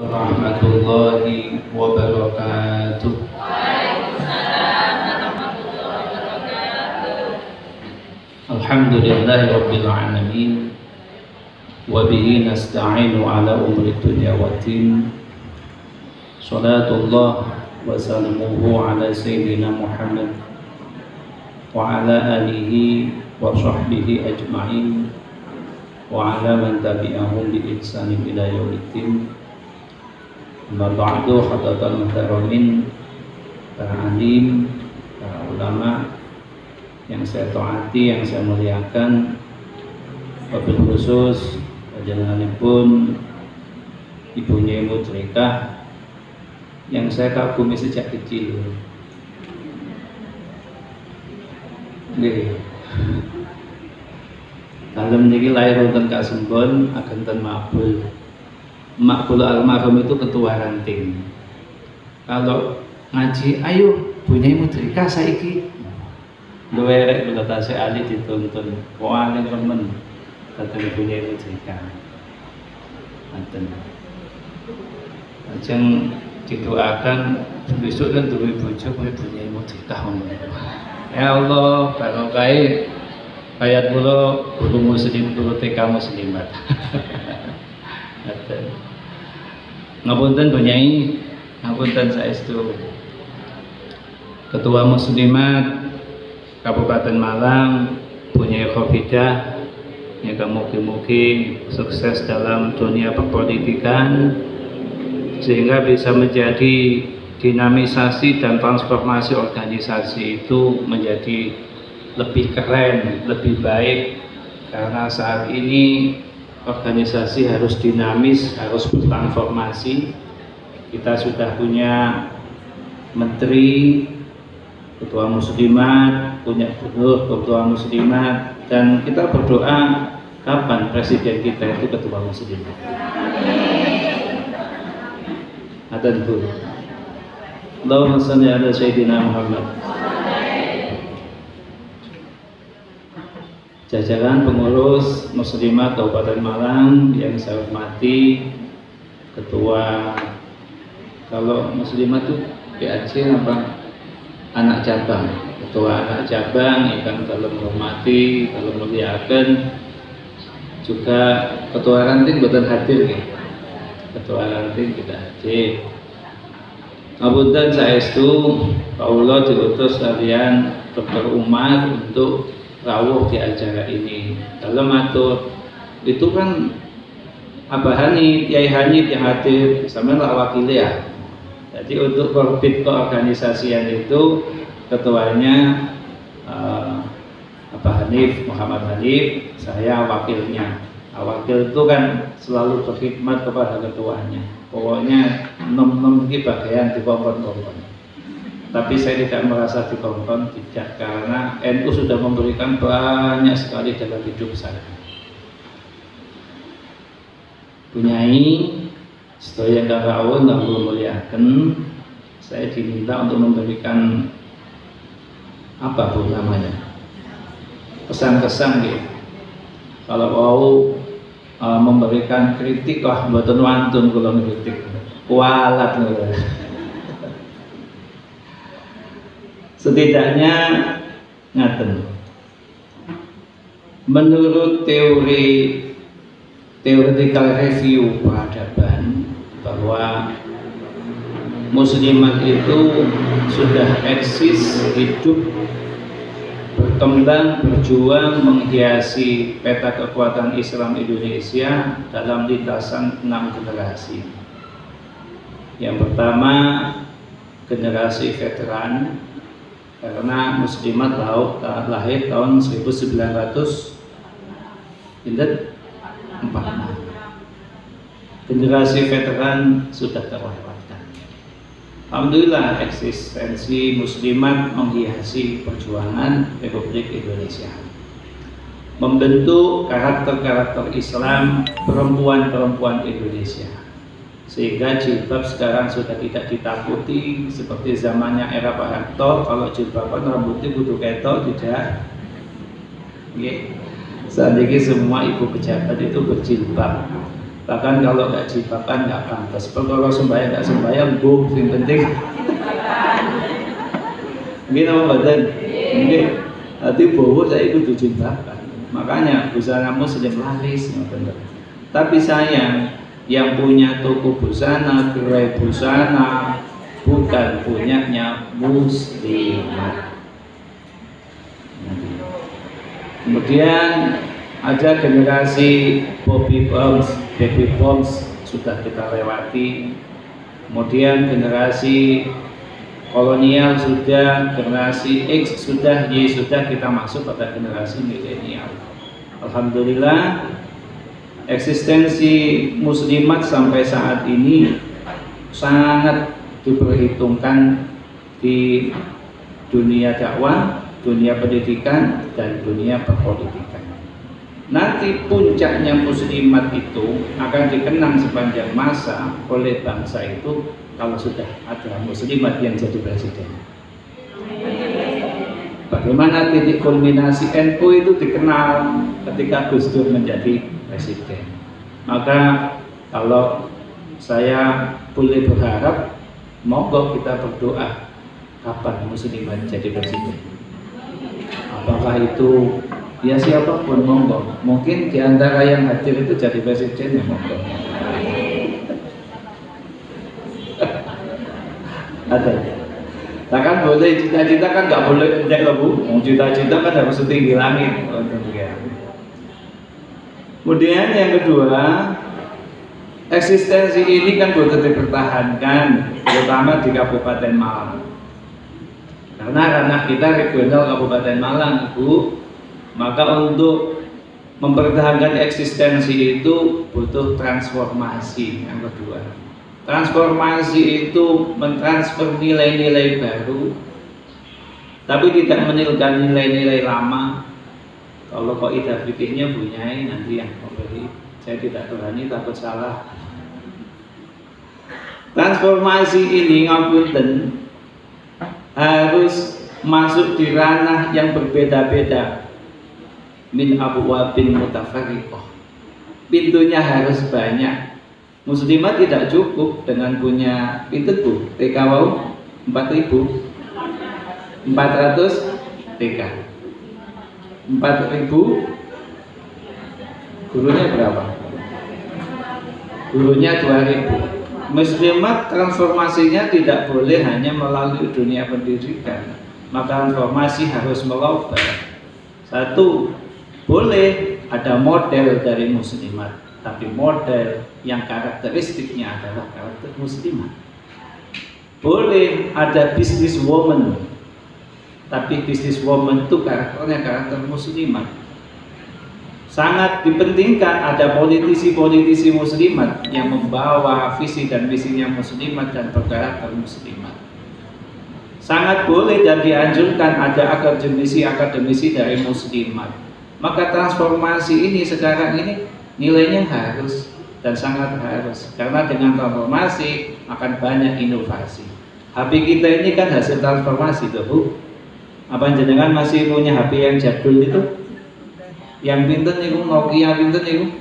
Warahmatullahi wabarakatuh. Alhamdulillahi rabbil alamin. Wa bihi nasta'inu ala umri dunya waddin. Salatullah wa salamuhu ala sayyidina Muhammad wa ala alihi wa sahbihi ajma'in wa ala man tabi'ahum bi ihsanin ila yaumiddin. Amma ba'du, hadatsal muhtaramin, para alim, para ulama yang saya taati, yang saya muliakan, wabil khusus panjenenganipun Ibu Nyai Mudrikah yang saya kagumi sejak kecil. Nggih. Dalem niki lair wonten Kasembon ageng ten Mabul. Mak kula almarhum itu ketua ranting. Kalau ngaji, ayo Bu Nyai Mudrikah saiki. Luwerek kula tasih ali dituntun. Paling remen dateng Bu Nyai Mudrikah. Ngaten. Lajeng didoakan besok kan duwe bojo kaya Bu Nyai Mudrikah ngono. Ya Allah, barokahe ayat kula guru muslim guru TK muslimat. Ngaten. Ngapunten Bu Nyai, ngapunten saestu Ketua Muslimat Kabupaten Malang, Bu Nyai Khofidah, yang mugi-mugi sukses dalam dunia perpolitikan sehingga bisa menjadi dinamisasi dan transformasi organisasi itu menjadi lebih keren, lebih baik, karena saat ini organisasi harus dinamis, harus bertransformasi. Kita sudah punya menteri, ketua muslimat, punya gubernur, ketua muslimat, dan kita berdoa kapan presiden kita itu ketua muslimat. Adan Bu. Allahumma shalli ala sayyidina Muhammad. Jajaran pengurus muslimat Kabupaten Malang yang saya hormati, ketua, kalau muslimat itu PAC apa? Anak cabang, ketua anak cabang yang kalau menghormati, kalau muliakan, juga ketua ranting boten hadir ya. Ketua ranting tidak hadir. Ngapunten saestu kawula diutus kalian Dr. Umar untuk rawuh di acara ini. Kalau matur itu kan Abah Hanif, Yai Hanif yang hadir, sama lah wakilnya ya. Jadi untuk korbit keorganisasian itu ketuanya Abah Hanif, Muhammad Hanif, saya wakilnya. Wakil itu kan selalu berkhidmat kepada ketuanya. Pokoknya nom-nom ini bagian di kompon-kompon. Tapi saya tidak merasa dikongkon, tidak, karena NU sudah memberikan banyak sekali dalam hidup saya. Bu Nyai, sedaya ingkang rawuh kula muliaken, saya diminta untuk memberikan apa Bu namanya? Pesan-kesan gitu. Kalau mau memberikan kritik, wah mboten wantun kula ngritik. Kualat lho. Setidaknya ngaten. Menurut theoretical review peradaban bahwa muslimat itu sudah eksis, hidup, berkembang, berjuang, menghiasi peta kekuatan Islam Indonesia dalam lintasan 6 generasi. Yang pertama, generasi veteran, karena muslimat lahir tahun 1946. Generasi veteran sudah terlewatkan. Alhamdulillah eksistensi muslimat menghiasi perjuangan Republik Indonesia, membentuk karakter-karakter Islam perempuan-perempuan Indonesia, sehingga jilbab sekarang sudah tidak ditakuti seperti zamannya era Pak Harto. Kalau jilbaban rambutnya kudu ketok, tidak. Saat ini semua ibu pejabat itu berjilbab. Bahkan kalau nggak jilbaban nggak pantas. Kalau sembahyang nggak sembahyang, yang penting. Mungkin apa badan? Mungkin nanti bowo saya ikut jilbaban. Makanya busana muslim laris, benar. Tapi sayang, yang punya toko busana, gerai busana, bukan punyanya muslimat. Kemudian ada generasi baby bombs sudah kita lewati. Kemudian generasi kolonial sudah, generasi X sudah, Y sudah, kita masuk pada generasi milenial. Alhamdulillah, eksistensi muslimat sampai saat ini sangat diperhitungkan di dunia dakwah, dunia pendidikan, dan dunia perpolitikan. Nanti puncaknya muslimat itu akan dikenang sepanjang masa oleh bangsa itu kalau sudah ada muslimat yang jadi presiden. Bagaimana titik kulminasi NU itu dikenal ketika Gus Dur menjadi presiden. Maka kalau saya boleh berharap, monggo kita berdoa kapan muslimat jadi presiden. Apakah itu ya siapapun, monggo. Mungkin di antara yang hadir itu jadi presiden, ya monggo. Ada. Takkan boleh cita-cita, kan nggak boleh endek loh Bu. Cita-cita kan harus setinggi langit. Kemudian yang kedua, eksistensi ini kan butuh dipertahankan, terutama di Kabupaten Malang. Karena kita regional Kabupaten Malang, Bu, maka untuk mempertahankan eksistensi itu butuh transformasi. Yang kedua, transformasi itu mentransfer nilai-nilai baru, tapi tidak meninggalkan nilai-nilai lama. Kalau kaidah fikihnya punya nanti yang memberi, saya tidak berani, takut salah. Transformasi ini ngapunten harus masuk di ranah yang berbeda-beda, min abwabin mutafarriqah. Pintunya harus banyak. Muslimat tidak cukup dengan punya pintu Bu. TK wau 4.400 TK. 4.000 gurunya berapa? Gurunya 2.000. Muslimat transformasinya tidak boleh hanya melalui dunia pendidikan, maka transformasi harus melobak. Satu, boleh ada model dari muslimat, tapi model yang karakteristiknya adalah karakter muslimat. Boleh ada business woman, tapi business woman itu karakternya karakter muslimat. Sangat dipentingkan ada politisi-politisi muslimat yang membawa visi dan misinya muslimat dan berkarakter muslimat. Sangat boleh dan dianjurkan ada akademisi dari muslimat. Maka transformasi ini sekarang ini nilainya harus dan sangat harus, karena dengan transformasi akan banyak inovasi. HP kita ini kan hasil transformasi tuh Bu. Apa jenengan masih punya HP yang jadul itu? Yang pinten itu Nokia pinten itu?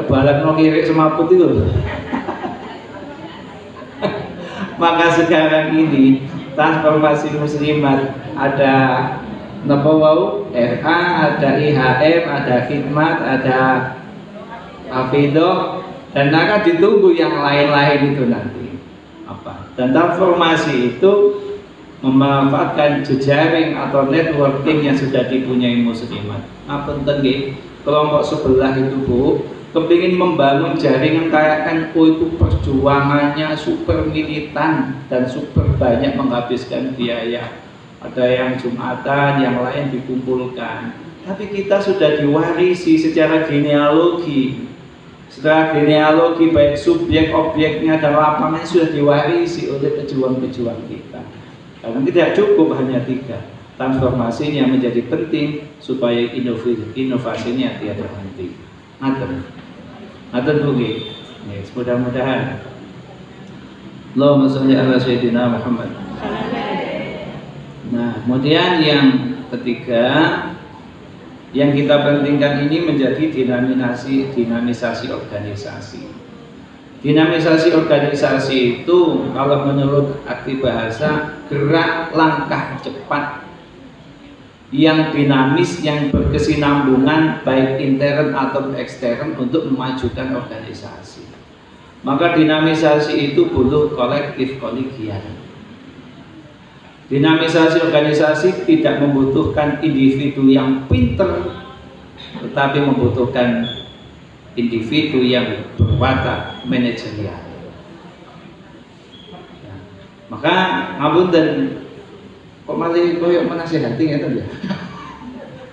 Balak Nokia semaput itu. Maka sekarang ini transformasi muslimat ada Napawau, RA, ada IHM, ada khidmat, ada Afidoh, dan akan ditunggu yang lain-lain itu nanti. Apa? Dan transformasi itu memanfaatkan jejaring atau networking yang sudah dipunyai muslimat. Apa tadi kelompok sebelah itu Bu, kepingin membangun jaringan kayak NU itu perjuangannya super militan dan super banyak menghabiskan biaya. Ada yang Jumatan, yang lain dikumpulkan. Tapi kita sudah diwarisi secara genealogi. Secara genealogi baik subjek, objeknya dan lapangannya sudah diwarisi oleh pejuang-pejuang kita. Karena tidak cukup hanya 3. Transformasinya menjadi penting supaya inovasinya tiada henti. Ngaten dugi. Mudah-mudahan. Allahumma sholli ala sayyidina Muhammad. Nah, kemudian yang ketiga, Yang kita pentingkan ini menjadi dinamisasi organisasi. Dinamisasi organisasi itu kalau menurut arti bahasa gerak langkah cepat yang dinamis, yang berkesinambungan baik intern atau ekstern untuk memajukan organisasi. Maka dinamisasi itu butuh kolektif kolegial. Dinamisasi organisasi tidak membutuhkan individu yang pinter, tetapi membutuhkan individu yang berwatak manajerial. Ya. Maka ngapunten, kok malah koyok menasihati ya?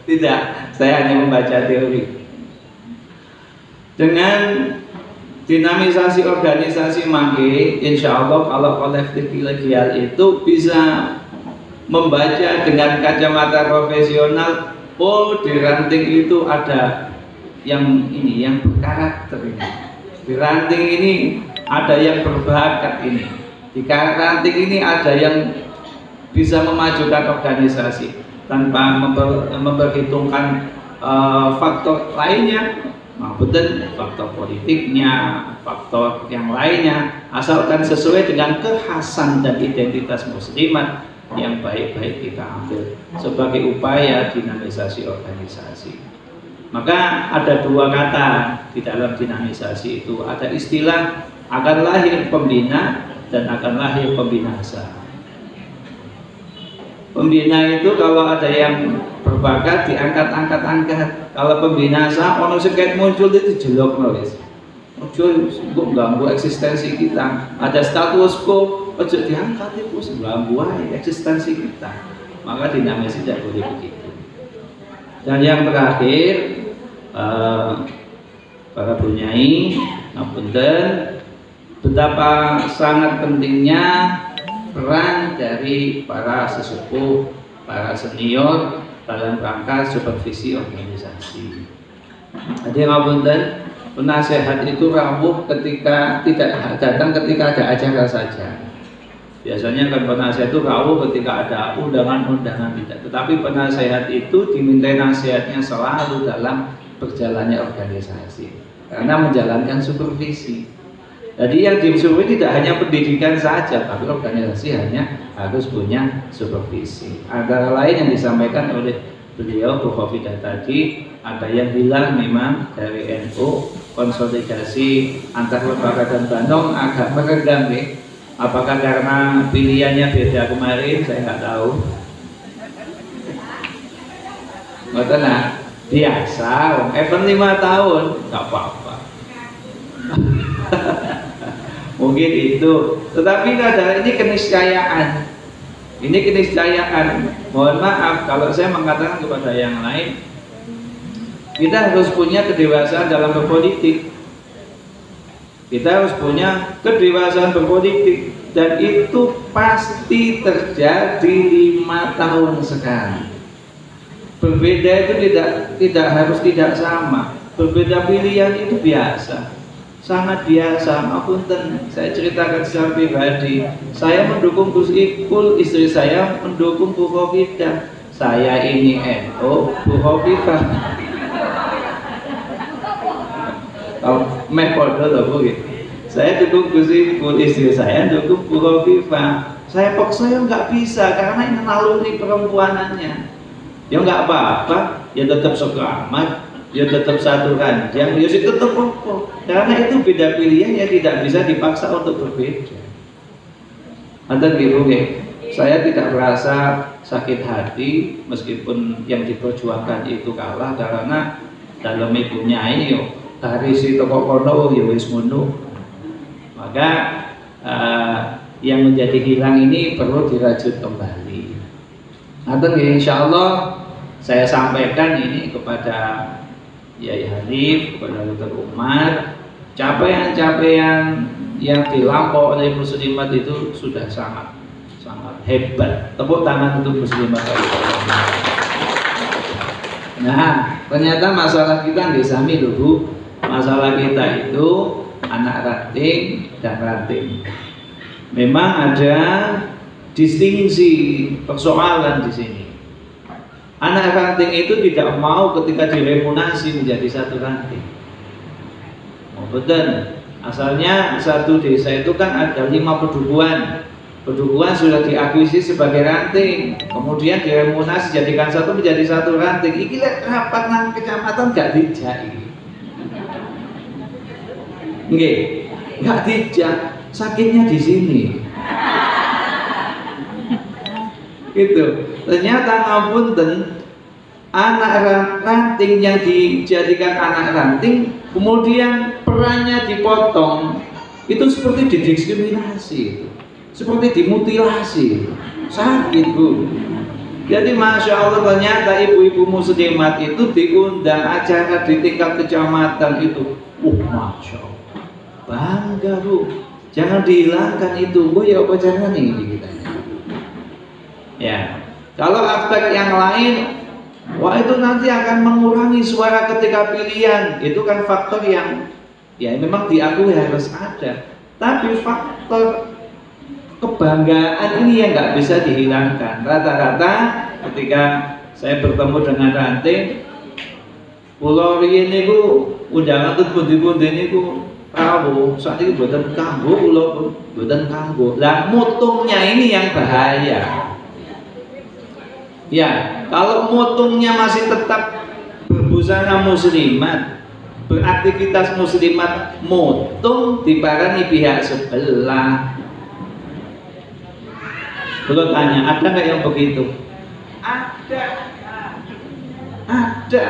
Tidak, saya hanya membaca teori. Dengan dinamisasi organisasi mangke, insya Allah kalau kolektif kolegial itu bisa membaca dengan kacamata profesional. Oh, di ranting itu ada yang ini, yang berkarakter ini. Di ranting ini ada yang berbakat ini. Di ranting ini ada yang bisa memajukan organisasi tanpa memperhitungkan faktor lainnya. Betul, faktor politiknya, faktor yang lainnya, asalkan sesuai dengan kekhasan dan identitas muslimat yang baik-baik kita ambil sebagai upaya dinamisasi organisasi. Maka ada dua kata di dalam dinamisasi itu, ada istilah akan lahir pembina dan akan lahir pembinasa. Pembina itu kalau ada yang berbakat diangkat-angkat-angkat. Kalau pembinasa ono seket muncul itu jelok nulis. Muncul ganggu eksistensi kita. Ada status quo ojo diangkat itu ganggu eksistensi kita. Maka dinamisasi tidak boleh begitu. Dan yang terakhir para bunyai ngapunten, betapa sangat pentingnya peran dari para sesepuh, para senior dalam rangka supervisi organisasi. Jadi ngapunten, penasehat itu rawuh ketika tidak datang ketika ada acara saja. Biasanya kan penasehat itu rawuh ketika ada undangan-undangan tidak. Tetapi penasehat itu diminta nasihatnya selalu dalam berjalannya organisasi karena menjalankan supervisi. Jadi yang disuruh tidak hanya pendidikan saja, tapi organisasi hanya harus punya supervisi. Antara lain yang disampaikan oleh beliau Bu Khofidah tadi, ada yang bilang memang dari NU konsolidasi antar lembaga dan Bandung agak meregang nih. Apakah karena pilihannya beda kemarin? Saya nggak tahu. Nggak nah, biasa, event 5 tahun nggak apa-apa. Mungkin itu, tetapi ada ini keniscayaan. Ini keniscayaan. Mohon maaf kalau saya mengatakan kepada yang lain, kita harus punya kedewasaan dalam berpolitik. Kita harus punya kedewasaan berpolitik, dan itu pasti terjadi 5 tahun sekarang. Berbeda itu tidak harus tidak sama. Berbeda pilihan itu biasa. Sangat biasa, ngapunten. Saya ceritakan secara pribadi. Saya mendukung Gus Ipul, istri saya mendukung Bu Khofidah. Saya ini NU, Bu Khofidah. Meh podo loh Bu gitu. Saya dukung Gus Ipul, istri saya dukung Bu Khofidah. Saya paksa ya nggak bisa karena ini naluri perempuanannya. Ya nggak apa-apa, ya tetap sekamat. Ya tetap satu ranjang, ya sih tetap pokok. Karena itu beda pilihan yang tidak bisa dipaksa untuk berbeda. Antar gitu, saya tidak merasa sakit hati meskipun yang diperjuangkan itu kalah, karena dalam ibunya ini yo dari si toko kono yo wis ngono. Maka yang menjadi hilang ini perlu dirajut kembali. Antar insya Allah saya sampaikan ini kepada Yai Hanif, kepada Dr. Umar, capaian-capaian yang dilampaui oleh muslimat itu sudah sangat hebat. Tepuk tangan untuk muslimat. Nah, ternyata masalah kita di sami dulu. Masalah kita itu anak ranting dan ranting. Memang ada distingsi persoalan di sini. Anak ranting itu tidak mau ketika diremunasi menjadi satu ranting. Oh, betul. Asalnya satu desa itu kan ada 5 pedukuhan. Pedukuhan sudah diakuisisi sebagai ranting, kemudian diremunasi jadikan satu menjadi satu ranting. Iki lek rapat nang kecamatan gak dijak iki. Nggih, gak dijak. Sakitnya di sini. Gitu. Ternyata ngapunten, anak ranting yang dijadikan anak ranting kemudian perannya dipotong, itu seperti didiskriminasi, seperti dimutilasi, sakit Bu. Jadi Masya Allah, ternyata ibu-ibu muslimat itu diundang acara di tingkat kecamatan itu. Masya Allah, bangga Bu, jangan dihilangkan itu Bu, ya apa caranya ini kita. Ya, kalau aspek yang lain, wah itu nanti akan mengurangi suara ketika pilihan. Itu kan faktor yang ya memang diakui harus ada. Tapi faktor kebanggaan ini yang nggak bisa dihilangkan. Rata-rata ketika saya bertemu dengan ranting, pulau ini ku undangan tuh pundi-pundi ini ku tahu saat ini buatan kanggo, pulau buatan kanggo. Lah mutungnya ini yang bahaya. Ya, kalau motongnya masih tetap berbusana muslimat, beraktivitas muslimat, motong diparani pihak sebelah. Belum tanya, ada nggak yang begitu? Ada.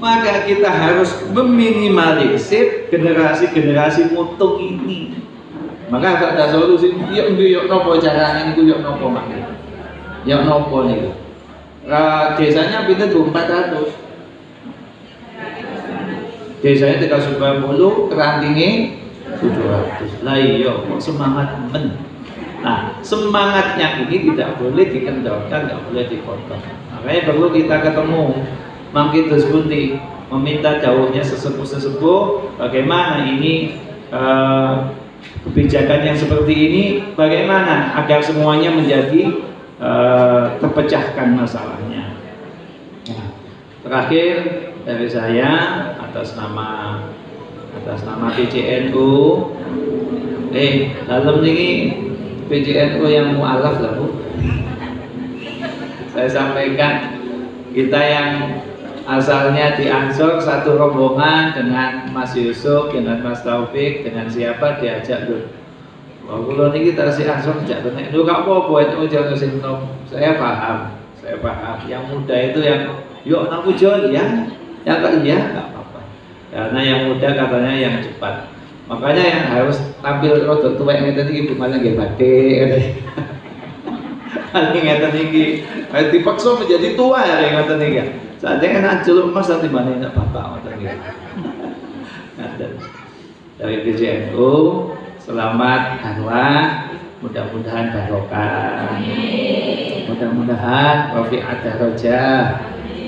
Maka kita harus meminimalisir generasi-generasi motong ini. Maka agak ada solusi. Yuk nopo caranya ini, yuk nopo makin, yuk nopo nih. Desanya pindah 400. Desanya 390, kerantingnya 700. Lah iya, kok semangat men. Nah, semangatnya ini tidak boleh dikendorkan, tidak boleh dipotong. Makanya perlu kita ketemu Mangkitus Bunti, meminta jauhnya sesepuh-sesepuh bagaimana ini kebijakan yang seperti ini, bagaimana agar semuanya menjadi terpecahkan masalahnya. Nah, terakhir dari saya atas nama PJNU, dalam ini PJNU yang mu'alaf lah Bu. Saya sampaikan, kita yang asalnya di Ansor satu rombongan dengan Mas Yusuf, dengan Mas Taufik, dengan siapa diajak dulu. Kalau ini kita si Ansor tidak benar, itu gak apa-apa itu jangan singgung. Saya paham. Yang muda itu yang yuk aku jual ya, yang tak iya nggak apa-apa. Karena yang muda katanya yang cepat. Makanya yang harus tampil rodok tua yang ngeten iki bukan yang batik. Paling ngeten iki, dipaksa menjadi tua ya yang ngeten iki. Saatnya enak celuk Mas nanti mana enak bapak ngeten iki. Dari PJNU, selamat Allah, mudah-mudahan barokah, mudah-mudahan rafi'at darajah,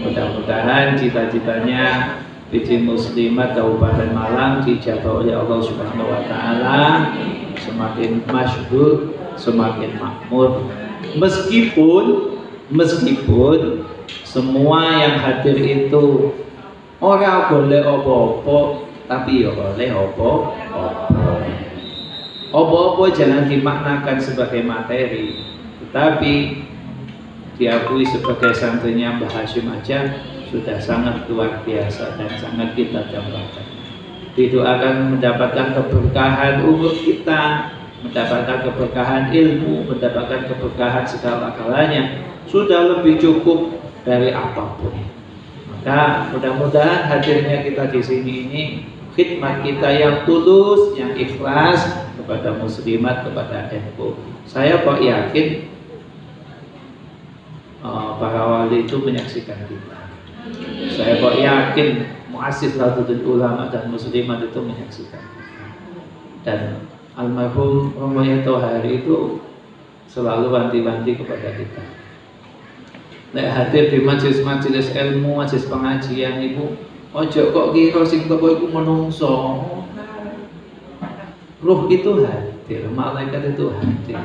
mudah-mudahan cita-citanya PJ Muslimat Kabupaten Malang dijabah oleh Allah Subhanahu wa taala, semakin masyhur, semakin makmur. Meskipun semua yang hadir itu ora boleh opo-opo, tapi ya boleh opo-opo jangan dimaknakan sebagai materi, tetapi diakui sebagai santrinya Mbah Hashim aja sudah sangat luar biasa dan sangat kita dambakan. Didoakan mendapatkan keberkahan umur kita, mendapatkan keberkahan ilmu, mendapatkan keberkahan segala-galanya, sudah lebih cukup dari apapun. Maka mudah-mudahan hadirnya kita di sini ini khidmat kita yang tulus, yang ikhlas kepada muslimat, kepada NU. Saya kok yakin para wali itu menyaksikan kita. Saya kok yakin muassis Nahdlatul Ulama dan muslimat itu menyaksikan kita. Dan almarhum Romoyo Tohari itu selalu wanti-wanti kepada kita. Nek hadir di majelis-majelis ilmu, majelis pengajian itu, ojo kok kira sing teko iku menungso. Ruh itu hadir, malaikat itu hadir.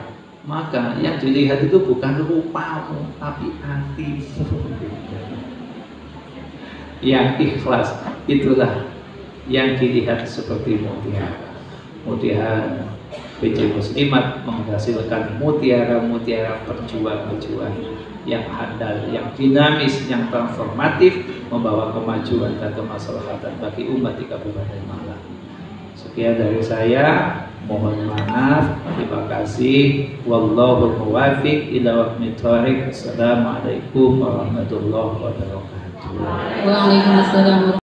Maka yang dilihat itu bukan rupamu, tapi hatimu. Yang ikhlas itulah yang dilihat seperti mutiara. Mutiara PJ Muslimat menghasilkan mutiara-mutiara perjuangan yang handal, yang dinamis, yang transformatif, membawa kemajuan dan kemaslahatan bagi umat di Kabupaten Malang. Sekian dari saya, mohon maaf, terima kasih. Wallahu muwaffiq ila aqwamit thoriq. Assalamualaikum warahmatullahi wabarakatuh. Waalaikumsalam.